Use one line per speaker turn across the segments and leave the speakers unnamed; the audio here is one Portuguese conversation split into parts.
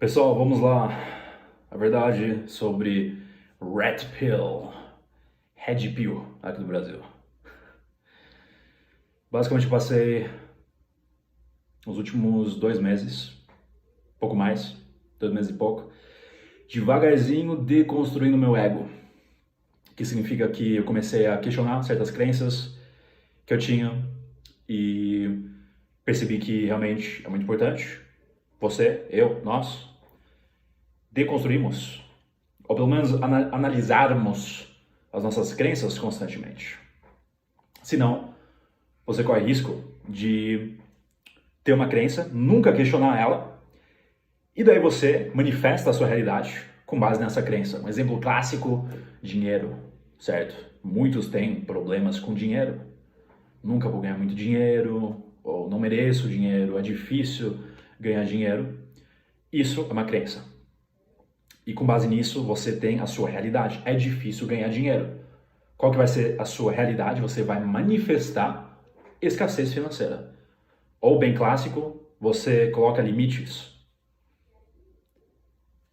Pessoal, vamos lá. A verdade sobre Red Pill, Red Pill aqui no Brasil. Basicamente passei os últimos 2 meses, pouco mais, 2 meses e pouco, devagarzinho deconstruindo meu ego. Que significa que eu comecei a questionar certas crenças que eu tinha e percebi que realmente é muito importante. Você, eu, nós, deconstruímos, ou pelo menos analisarmos as nossas crenças constantemente. Senão, você corre risco de ter uma crença, nunca questionar ela, e daí você manifesta a sua realidade com base nessa crença. Um exemplo clássico, dinheiro, certo? Muitos têm problemas com dinheiro. Nunca vou ganhar muito dinheiro, ou não mereço dinheiro, é difícil ganhar dinheiro. Isso é uma crença. E com base nisso, você tem a sua realidade. É difícil ganhar dinheiro. Qual que vai ser a sua realidade? Você vai manifestar escassez financeira. Ou, bem clássico, você coloca limites.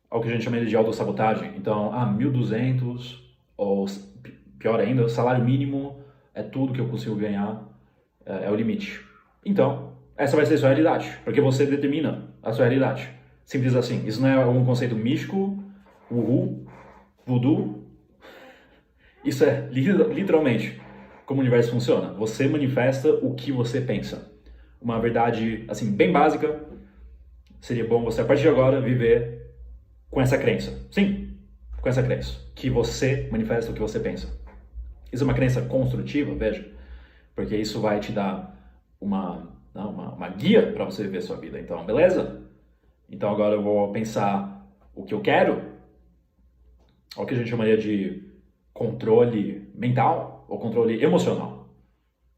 Ao que a gente chama de autossabotagem. Então, 1.200, ou pior ainda, o salário mínimo é tudo que eu consigo ganhar, é o limite. Então, essa vai ser a sua realidade, porque você determina a sua realidade. Simples assim. Isso não é algum conceito místico, voodoo. Isso é literalmente como o universo funciona. Você manifesta o que você pensa. Uma verdade, assim, bem básica, seria bom você, a partir de agora, viver com essa crença. Sim, com essa crença. Que você manifesta o que você pensa. Isso é uma crença construtiva, veja, porque isso vai te dar uma guia para você viver a sua vida. Então, beleza? Então agora eu vou pensar o que eu quero, o que a gente chamaria de controle mental ou controle emocional,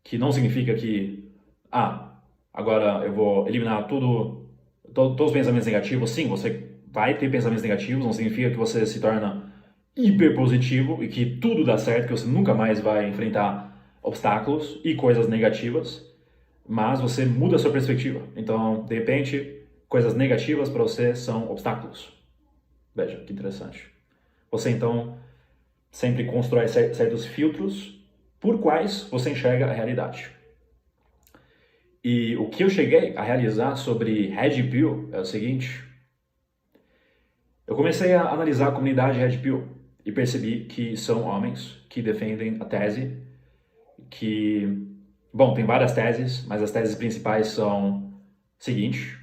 que não significa que, agora eu vou eliminar todos os pensamentos negativos. Sim, você vai ter pensamentos negativos, não significa que você se torna hiper positivo e que tudo dá certo, que você nunca mais vai enfrentar obstáculos e coisas negativas, mas você muda a sua perspectiva. Então, de repente, coisas negativas para você são obstáculos. Veja, que interessante. Você, então, sempre constrói certos filtros por quais você enxerga a realidade. E o que eu cheguei a realizar sobre Red Pill é o seguinte: eu comecei a analisar a comunidade Red Pill e percebi que são homens que defendem a tese que, bom, tem várias teses, mas as teses principais são seguinte: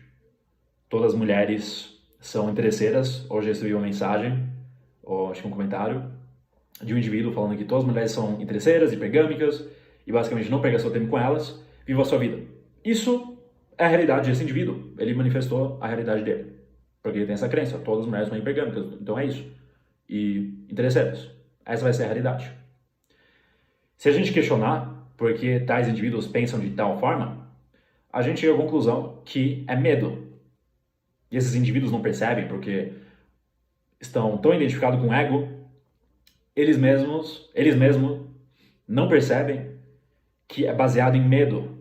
todas as mulheres são interesseiras. Hoje eu recebi uma mensagem, ou acho que um comentário, de um indivíduo falando que todas as mulheres são interesseiras, hipergâmicas, e basicamente não perca seu tempo com elas, viva a sua vida. Isso é a realidade desse indivíduo. Ele manifestou a realidade dele. Porque ele tem essa crença, todas as mulheres são hipergâmicas, então é isso. E interesseiras. Essa vai ser a realidade. Se a gente questionar por que tais indivíduos pensam de tal forma, a gente chega à conclusão que é medo. E esses indivíduos não percebem porque estão tão identificados com o ego, eles mesmos não percebem que é baseado em medo.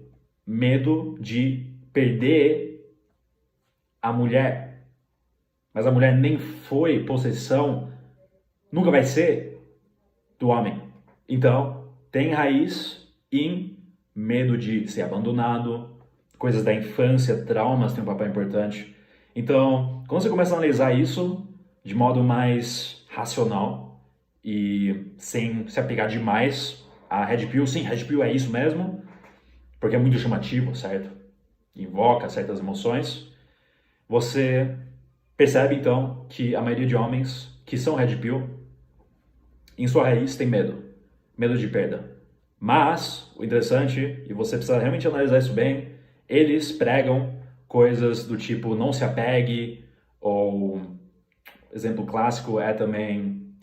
Medo de perder a mulher. Mas a mulher nem foi possessão, nunca vai ser do homem. Então, tem raiz em medo de ser abandonado, coisas da infância, traumas têm um papel importante. Então, quando você começa a analisar isso de modo mais racional e sem se apegar demais a Red Pill, sim, Red Pill é isso mesmo, porque é muito chamativo, certo? Invoca certas emoções. Você percebe, então, que a maioria de homens que são Red Pill, em sua raiz, tem medo. Medo de perda. Mas, o interessante, e você precisa realmente analisar isso bem, eles pregam coisas do tipo não se apegue, ou exemplo clássico é também,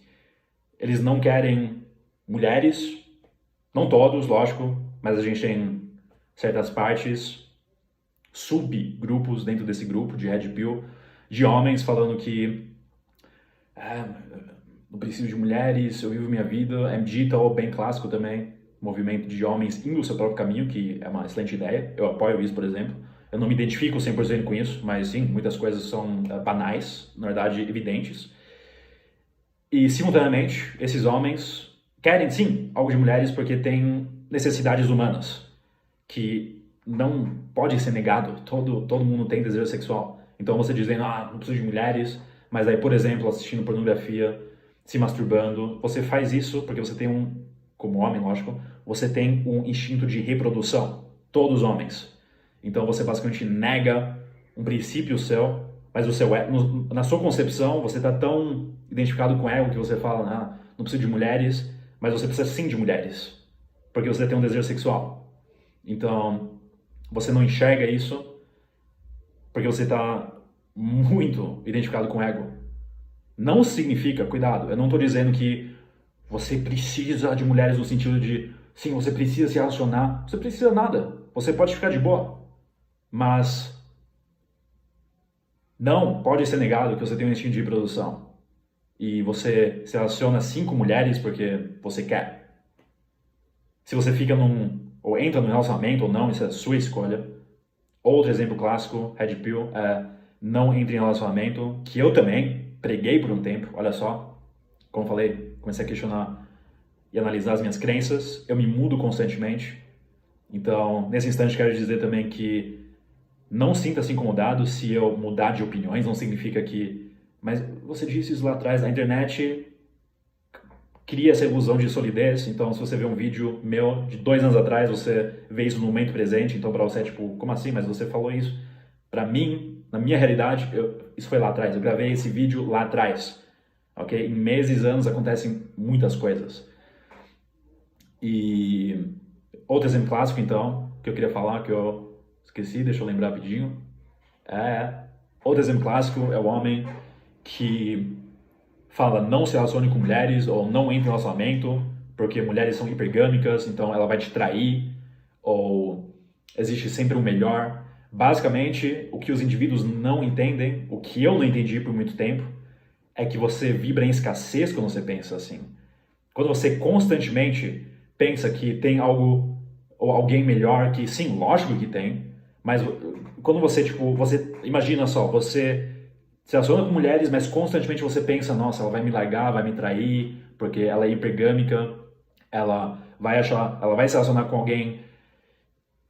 eles não querem mulheres, não todos, lógico, mas a gente tem certas partes, subgrupos dentro desse grupo de Red Pill, de homens falando que não preciso de mulheres, eu vivo minha vida. É digital, bem clássico também, movimento de homens indo o seu próprio caminho, que é uma excelente ideia. Eu apoio isso, por exemplo. Eu não me identifico 100% com isso, mas sim, muitas coisas são banais, na verdade, evidentes. E, simultaneamente, esses homens querem, sim, algo de mulheres porque têm necessidades humanas, que não pode ser negado. Todo mundo tem desejo sexual. Então, você dizendo, não preciso de mulheres, mas aí, por exemplo, assistindo pornografia, se masturbando, você faz isso porque você tem como homem, lógico, você tem um instinto de reprodução. Todos os homens. Então, você basicamente nega um princípio seu, mas o seu, na sua concepção, você está tão identificado com o ego que você fala, não preciso de mulheres, mas você precisa sim de mulheres, porque você tem um desejo sexual. Então, você não enxerga isso porque você está muito identificado com o ego. Não significa, cuidado, eu não estou dizendo que você precisa de mulheres no sentido de, sim, você precisa se relacionar, você precisa nada, você pode ficar de boa, mas não pode ser negado que você tem um instinto de reprodução e você se relaciona sim com mulheres porque você quer. Se você fica ou entra num relacionamento ou não, isso é sua escolha. Outro exemplo clássico, Red Pill, é não entre em relacionamento, que eu também preguei por um tempo, olha só. Como falei, comecei a questionar e analisar as minhas crenças, eu me mudo constantemente. Então, nesse instante, quero dizer também que não sinta-se incomodado se eu mudar de opiniões, não significa que... Mas você disse isso lá atrás, a internet cria essa ilusão de solidez, então se você vê um vídeo meu de 2 anos atrás, você vê isso no momento presente, então pra você é tipo, como assim? Mas você falou isso? Pra mim, na minha realidade, isso foi lá atrás, eu gravei esse vídeo lá atrás, ok? Em meses, anos, acontecem muitas coisas. E outro exemplo clássico, então, que eu queria falar, que eu esqueci, deixa eu lembrar rapidinho. Outro exemplo clássico é o homem que fala não se relacione com mulheres ou não entre em relacionamento porque mulheres são hipergâmicas, então ela vai te trair, ou existe sempre um melhor. Basicamente, o que os indivíduos não entendem, o que eu não entendi por muito tempo, é que você vibra em escassez quando você pensa assim. Quando você constantemente pensa que tem algo ou alguém melhor, que sim, lógico que tem, mas quando você imagina só, você se relaciona com mulheres, mas constantemente você pensa, nossa, ela vai me largar, vai me trair, porque ela é hipergâmica, ela vai se relacionar com alguém,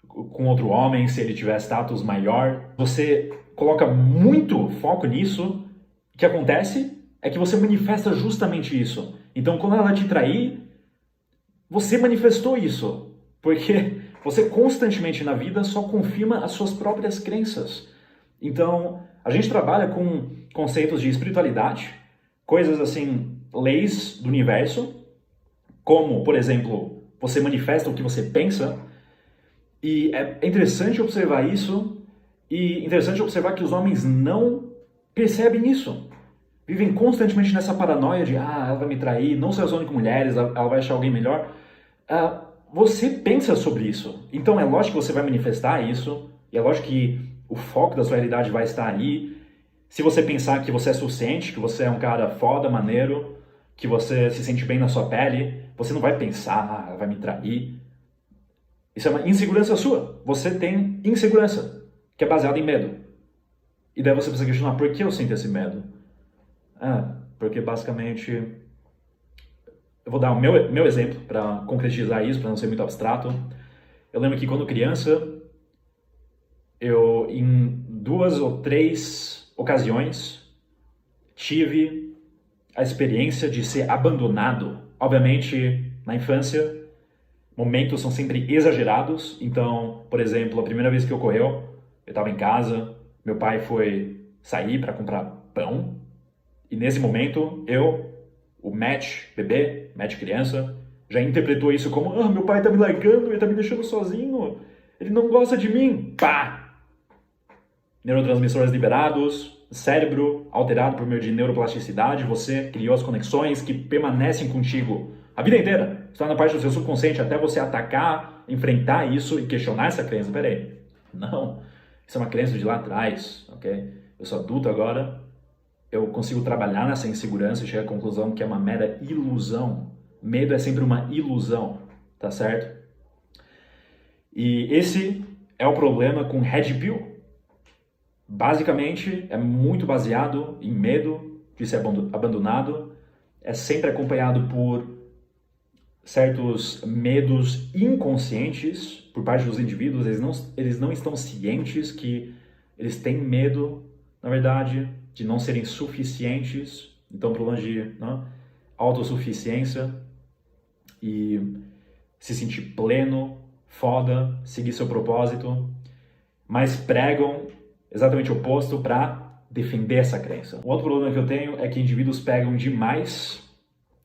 com outro homem, se ele tiver status maior. Você coloca muito foco nisso, o que acontece é que você manifesta justamente isso. Então, quando ela te trair, você manifestou isso, porque você constantemente na vida só confirma as suas próprias crenças. Então, a gente trabalha com conceitos de espiritualidade, coisas assim, leis do universo, como, por exemplo, você manifesta o que você pensa, e é interessante observar isso, e interessante observar que os homens não percebem isso. Vivem constantemente nessa paranoia de, ela vai me trair, não se relacione com mulheres, ela vai achar alguém melhor. Você pensa sobre isso, então é lógico que você vai manifestar isso, e é lógico que o foco da sua realidade vai estar aí. Se você pensar que você é suficiente, que você é um cara foda, maneiro, que você se sente bem na sua pele, você não vai pensar, ela vai me trair. Isso é uma insegurança sua. Você tem insegurança, que é baseada em medo. E daí você precisa questionar, por que eu sinto esse medo? Porque basicamente... Eu vou dar o meu exemplo para concretizar isso, para não ser muito abstrato. Eu lembro que quando criança, eu, em 2 ou 3 ocasiões, tive a experiência de ser abandonado. Obviamente, na infância, momentos são sempre exagerados. Então, por exemplo, a primeira vez que ocorreu, eu estava em casa, meu pai foi sair para comprar pão, e nesse momento, o Matt, bebê, Matt criança, já interpretou isso como, meu pai tá me largando, ele tá me deixando sozinho, ele não gosta de mim. Pá! Neurotransmissores liberados, cérebro alterado por meio de neuroplasticidade, você criou as conexões que permanecem contigo a vida inteira. Está na parte do seu subconsciente até você atacar, enfrentar isso e questionar essa crença. Peraí, não, isso é uma crença de lá atrás, ok? Eu sou adulto agora, eu consigo trabalhar nessa insegurança e chegar à conclusão que é uma mera ilusão. Medo é sempre uma ilusão, tá certo? E esse é o problema com Red Pill. basicamente é muito baseado em medo de ser abandonado, é sempre acompanhado por certos medos inconscientes por parte dos indivíduos, eles não estão cientes que eles têm medo, na verdade, de não serem suficientes, então problema de autossuficiência e se sentir pleno, foda, seguir seu propósito, mas pregam exatamente o oposto para defender essa crença. O outro problema que eu tenho é que indivíduos pegam demais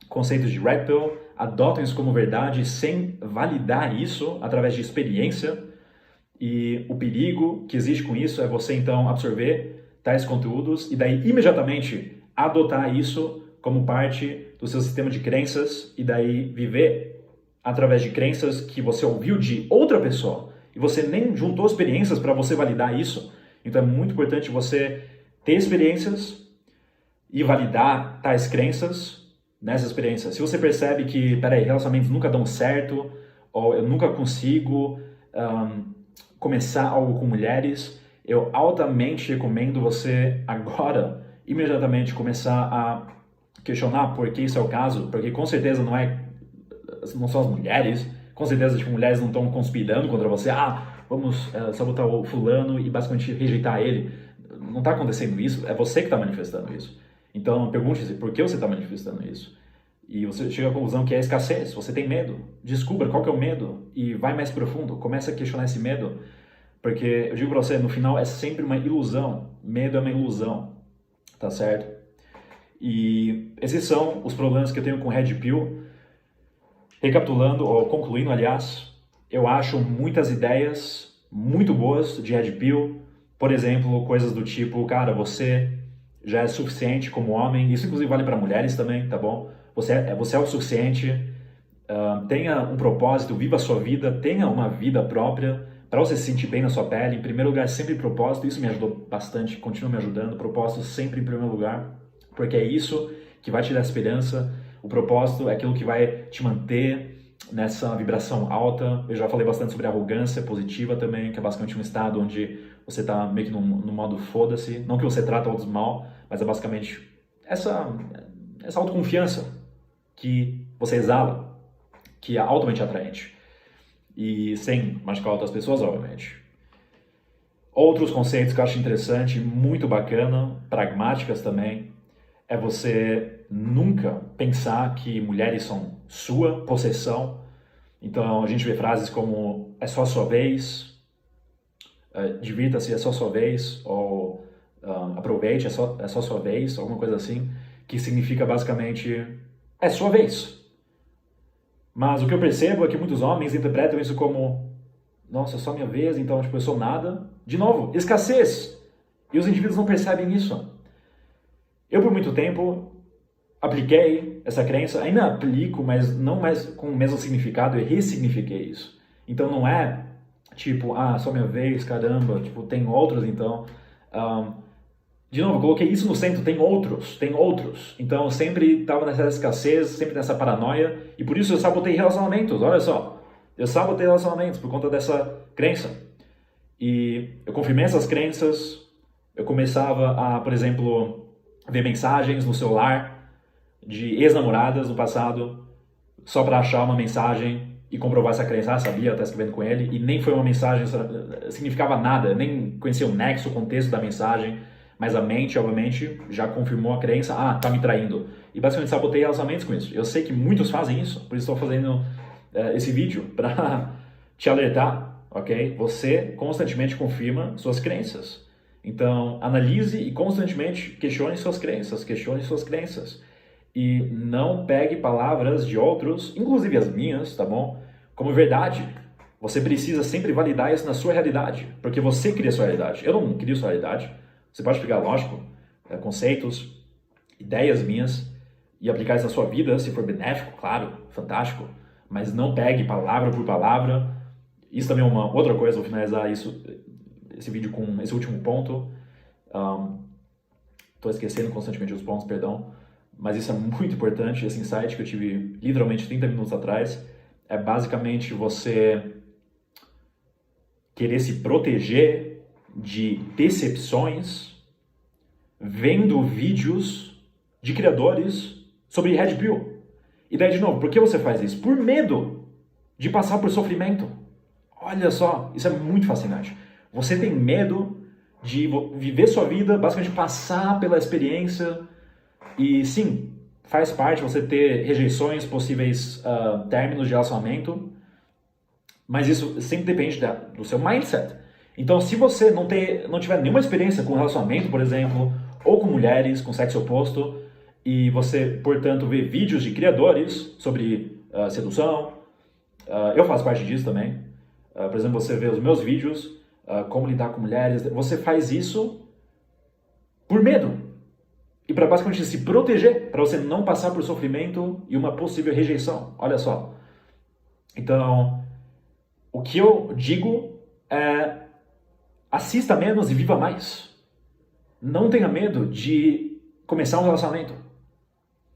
conceitos de Red Pill, adotam isso como verdade sem validar isso através de experiência, e o perigo que existe com isso é você então absorver tais conteúdos e daí imediatamente adotar isso como parte do seu sistema de crenças e daí viver através de crenças que você ouviu de outra pessoa e você nem juntou experiências para você validar isso. Então é muito importante você ter experiências e validar tais crenças nessa experiência. Se você percebe que, relacionamentos nunca dão certo, ou eu nunca consigo começar algo com mulheres, eu altamente recomendo você agora, imediatamente, começar a questionar por que isso é o caso, porque com certeza não são as mulheres, com certeza mulheres não estão conspirando contra você, vamos sabotar o fulano e basicamente rejeitar ele. Não está acontecendo isso, é você que está manifestando isso. Então, pergunte-se por que você está manifestando isso. E você chega à conclusão que é escassez, você tem medo. Descubra qual que é o medo e vai mais profundo. Comece a questionar esse medo. Porque eu digo para você, no final é sempre uma ilusão. Medo é uma ilusão, tá certo? E esses são os problemas que eu tenho com Red Pill. Recapitulando, ou concluindo, aliás, eu acho muitas ideias muito boas de Red Pill. Por exemplo, coisas do tipo, cara, você já é suficiente como homem, isso inclusive vale para mulheres também, tá bom? Você é o suficiente, tenha um propósito, viva a sua vida, tenha uma vida própria, para você se sentir bem na sua pele. Em primeiro lugar, sempre propósito, isso me ajudou bastante, continua me ajudando, propósito sempre em primeiro lugar, porque é isso que vai te dar esperança, o propósito é aquilo que vai te manter nessa vibração alta. Eu já falei bastante sobre arrogância positiva também, que é basicamente um estado onde você está meio que no modo foda-se, não que você trata outros mal, mas é basicamente essa autoconfiança que você exala, que é altamente atraente, e sem machucar outras pessoas, obviamente. Outros conceitos que eu acho interessante, muito bacana, pragmáticas também, é você nunca pensar que mulheres são sua possessão. Então a gente vê frases como é só a sua vez, divirta-se, é só a sua vez, ou aproveite, é só a sua vez, alguma coisa assim, que significa basicamente é sua vez. Mas o que eu percebo é que muitos homens interpretam isso como nossa, é só minha vez, então eu sou nada. De novo, escassez. E os indivíduos não percebem isso. Eu por muito tempo apliquei essa crença, ainda aplico, mas não mais com o mesmo significado, e ressignifiquei isso. Então não é tipo, só minha vez, caramba, tipo, tem outros, então... de novo, eu coloquei isso no centro, tem outros. Então eu sempre estava nessa escassez, sempre nessa paranoia, e por isso eu sabotei relacionamentos, olha só. Eu sabotei relacionamentos por conta dessa crença. E eu confirmei essas crenças, eu começava a, por exemplo, ver mensagens no celular de ex-namoradas no passado, só para achar uma mensagem e comprovar essa crença. Sabia, tá escrevendo com ele, e nem foi uma mensagem, significava nada, nem conhecia o nexo, o contexto da mensagem, mas a mente, obviamente, já confirmou a crença, tá me traindo. E basicamente sabotei relacionamentos com isso. Eu sei que muitos fazem isso, por isso estou fazendo esse vídeo, para te alertar, ok? Você constantemente confirma suas crenças. Então, analise e constantemente questione suas crenças. E não pegue palavras de outros, inclusive as minhas, tá bom? Como verdade. Você precisa sempre validar isso na sua realidade, porque você cria a sua realidade. Eu não crio a sua realidade. Você pode pegar, lógico, conceitos, ideias minhas e aplicar isso na sua vida, se for benéfico, claro, fantástico. Mas não pegue palavra por palavra. Isso também é uma outra coisa, vou finalizar esse vídeo com esse último ponto. Estou esquecendo constantemente os pontos, perdão. Mas isso é muito importante, esse insight que eu tive literalmente 30 minutos atrás. É basicamente você querer se proteger de decepções vendo vídeos de criadores sobre Red Pill. E daí, de novo, por que você faz isso? Por medo de passar por sofrimento. Olha só, isso é muito fascinante. Você tem medo de viver sua vida, basicamente passar pela experiência e sim, faz parte você ter rejeições, possíveis términos de relacionamento, mas isso sempre depende do seu mindset. Então, se você não tiver nenhuma experiência com relacionamento, por exemplo, ou com mulheres, com sexo oposto, e você, portanto, vê vídeos de criadores sobre sedução, eu faço parte disso também. Por exemplo, você vê os meus vídeos, como lidar com mulheres, você faz isso por medo. E para basicamente se proteger, para você não passar por sofrimento e uma possível rejeição. Olha só. Então, o que eu digo é: assista menos e viva mais. Não tenha medo de começar um relacionamento.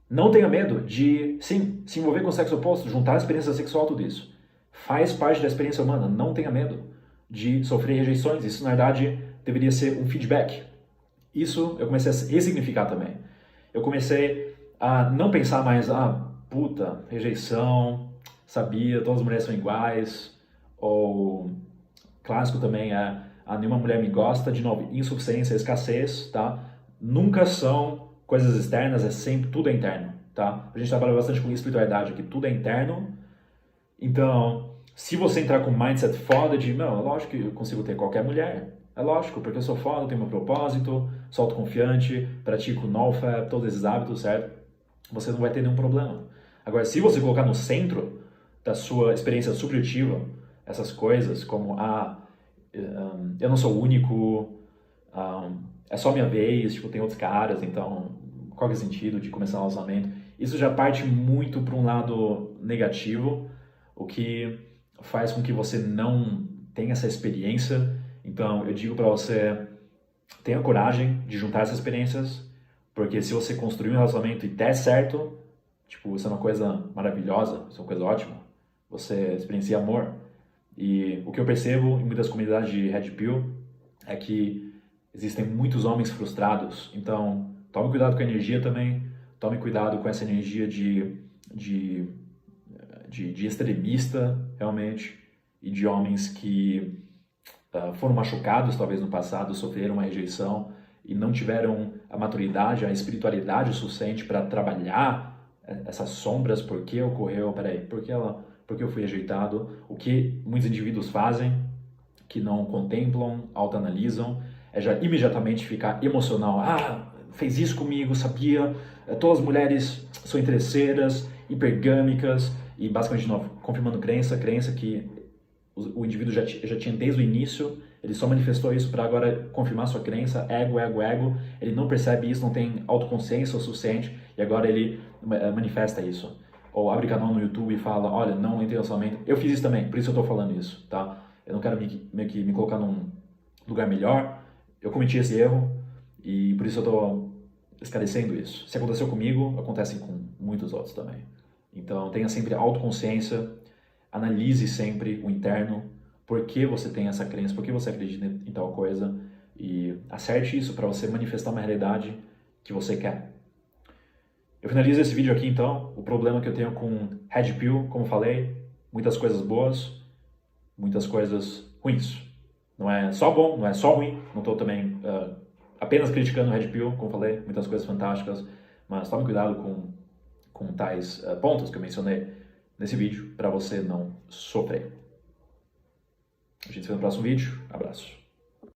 Não tenha medo de, sim, se envolver com o sexo oposto, juntar a experiência sexual, tudo isso. Faz parte da experiência humana. Não tenha medo de sofrer rejeições. Isso, na verdade, deveria ser um feedback. Isso eu comecei a ressignificar também. Eu comecei a não pensar mais, puta, rejeição, sabia, todas as mulheres são iguais, ou clássico também é, nenhuma mulher me gosta, de novo, insuficiência, escassez, tá? Nunca são coisas externas, é sempre, tudo é interno, tá? A gente trabalha bastante com espiritualidade aqui, tudo é interno. Então, se você entrar com um mindset foda de, não, é lógico que eu consigo ter qualquer mulher, é lógico, porque eu sou foda, eu tenho meu propósito, sou autoconfiante, pratico NoFap, todos esses hábitos, certo? Você não vai ter nenhum problema. Agora, se você colocar no centro da sua experiência subjetiva essas coisas, como, eu não sou o único, é só minha vez, tipo, tem outros caras, então qual que é o sentido de começar um relacionamento? Isso já parte muito para um lado negativo, o que faz com que você não tenha essa experiência. Então, eu digo para você, tenha coragem de juntar essas experiências, porque se você construir um relacionamento e der certo, tipo, isso é uma coisa maravilhosa, isso é uma coisa ótima, você experiencia amor. E o que eu percebo em muitas comunidades de Red Pill é que existem muitos homens frustrados. Então, tome cuidado com a energia também, tome cuidado com essa energia de extremista, realmente, e de homens que foram machucados talvez no passado, sofreram uma rejeição e não tiveram a maturidade, a espiritualidade o suficiente para trabalhar essas sombras. Por que ocorreu? Por que eu fui rejeitado? O que muitos indivíduos fazem que não contemplam, autoanalisam, é já imediatamente ficar emocional. Fez isso comigo, sabia? Todas as mulheres são interesseiras, hipergâmicas, e basicamente, de novo, confirmando crença que o indivíduo já tinha desde o início, ele só manifestou isso para agora confirmar sua crença, ego, ele não percebe isso, não tem autoconsciência o suficiente, e agora ele manifesta isso. Ou abre canal no YouTube e fala, olha, não entrei no relacionamento. Eu fiz isso também, por isso eu estou falando isso, tá? Eu não quero meio que me colocar num lugar melhor, eu cometi esse erro, e por isso eu estou esclarecendo isso. Se aconteceu comigo, acontece com muitos outros também. Então, tenha sempre autoconsciência, analise sempre o interno, por que você tem essa crença, por que você acredita em tal coisa, e acerte isso para você manifestar uma realidade que você quer. Eu finalizo esse vídeo aqui então. O problema que eu tenho com Red Pill, como falei, muitas coisas boas, muitas coisas ruins. Não é só bom, não é só ruim, não estou também apenas criticando o Red Pill, como falei, muitas coisas fantásticas, mas tome cuidado com tais pontos que eu mencionei nesse vídeo, para você não sofrer. A gente se vê no próximo vídeo. Abraço.